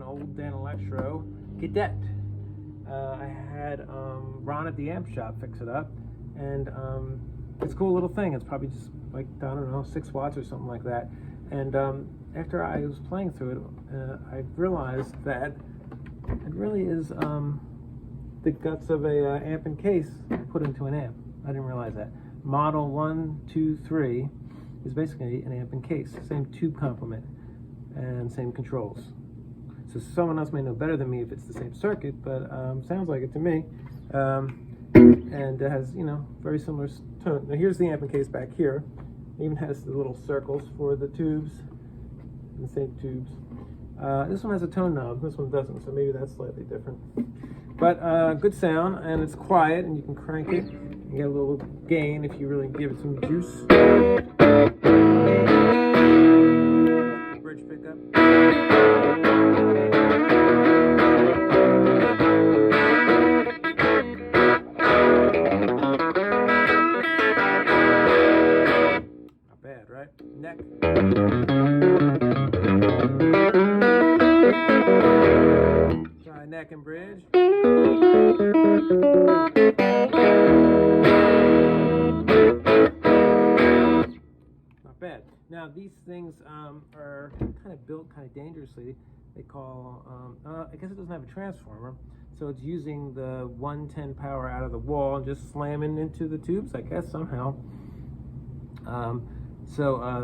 old Danelectro Cadet. I had Ron at the amp shop fix it up, and it's a cool little thing. It's probably just like, I don't know, 6 watts or something like that. And after I was playing through it, I realized that it really is the guts of a amp and case put into an amp. I didn't realize that. Model 1, 2, 3 is basically an amp and case. Same tube complement and same controls. So someone else may know better than me if it's the same circuit, but sounds like it to me. And it has, you know, very similar tone. Now here's the amp and case back here. It even has the little circles for the tubes, the same tubes. This one has a tone knob, this one doesn't, so maybe that's slightly different. But good sound, and it's quiet, and you can crank it and get a little gain if you really give it some juice. Bridge pickup. Not bad, right? Neck. Try neck and bridge. Not bad. Now these things are kind of built kind of dangerously. They call, I guess it doesn't have a transformer, so it's using the 110 power out of the wall and just slamming into the tubes, I guess, somehow.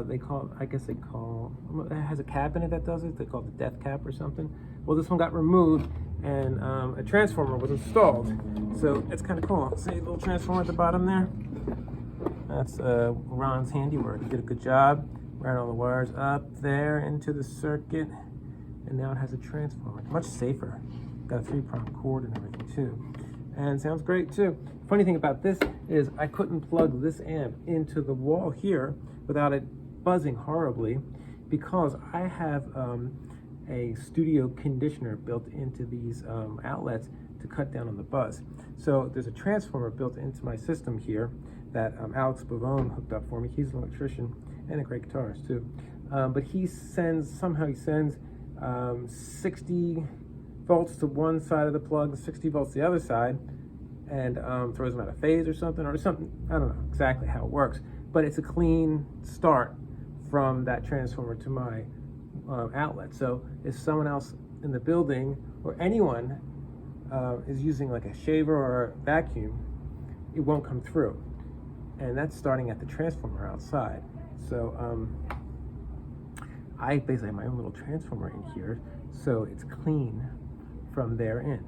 They call, I guess they call, it has a cap in it that does it. They call it the death cap or something. Well, this one got removed, and a transformer was installed. So it's kind of cool. See a little transformer at the bottom there? That's Ron's handiwork. He did a good job. Ran all the wires up there into the circuit, and now it has a transformer. Much safer. Got a 3-prong cord and everything too. And sounds great too. Funny thing about this is I couldn't plug this amp into the wall here without it buzzing horribly, because I have a studio conditioner built into these outlets to cut down on the buzz. So there's a transformer built into my system here that Alex Bavone hooked up for me. He's an electrician and a great guitarist too. But he sends 60 volts to one side of the plug, 60 volts to the other side, and throws them out of phase or something, I don't know exactly how it works, but it's a clean start from that transformer to my outlet. So if someone else in the building or anyone is using like a shaver or a vacuum, it won't come through. And that's starting at the transformer outside. So I basically have my own little transformer in here, so it's clean from there in,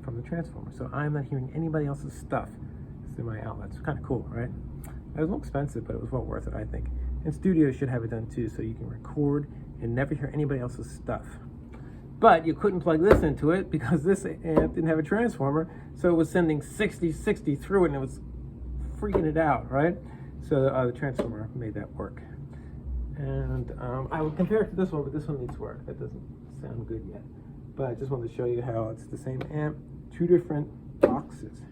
from the transformer. So I'm not hearing anybody else's stuff through my outlets. Kind of cool, right? It was a little expensive, but it was well worth it, I think. And studios should have it done too, so you can record and never hear anybody else's stuff. But you couldn't plug this into it because this amp didn't have a transformer, so it was sending 60 through it, and it was freaking it out, right? So the transformer made that work. And I would compare it to this one, but this one needs work. That doesn't sound good yet. But I just wanted to show you how it's the same amp, 2 different boxes.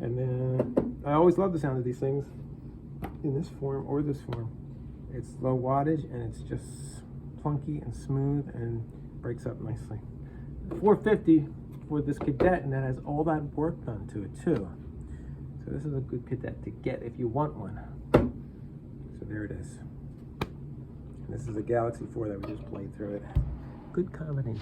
And then I always love the sound of these things in this form or this form. It's low wattage, and it's just plunky and smooth and breaks up nicely. $450 for this Cadet, and that has all that work done to it too. So this is a good Cadet to get if you want one. So there it is. And this is a Galaxie 4 that we just played through it. Good combination.